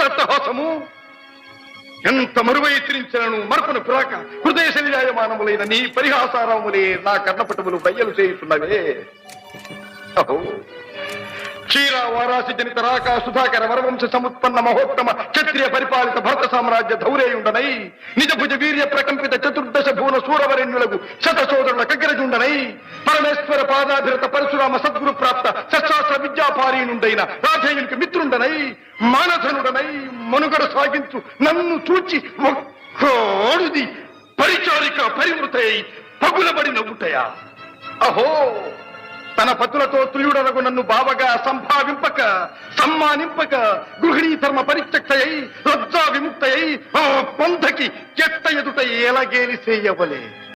ఎంత అట్టహాసము! ఎంత మరువై తిరించను మరపును పురాక హృదయ శరీరాయమానములైన నీ పరిహాసారములే నా కర్ణపటములు బయ్యలు చేయుతున్నవే. అహో, క్షీర వారాసి జనిత రాక సుధాకర వరవంశ సముత్పన్న మహోత్తమ క్షత్రియ పరిపాలిత భరత సామ్రాజ్య ధౌరేయుండనై నిజ భుజ వీర్య ప్రకంపిత చతుర్దశ భువన సూరవరెణ్యులకు శత సోదరుల కగ్గరజుండనై పరమేశ్వర పాదాభిరత పరశురామ సద్గురు ప్రాప్త శస్త్రాస్త్ర విద్యాపారీనుండైన రాధేయునికి మిత్రుండనై మానధనుడనై మనుగడ సాగించు నన్ను చూచి ఒక్కోడిది పరిచారిక పరివృతై పగులబడి నవ్వుటయా? అహో, తన పతులతో తుల్యుడనగు నన్ను బావగా సంభావింపక సమ్మానింపక గృహిణీ ధర్మ పరిత్యక్తయై లజ్జా విముక్తయై ఆ పొందకి చెట్ట ఎదుట ఎలగేలి చేయవలే.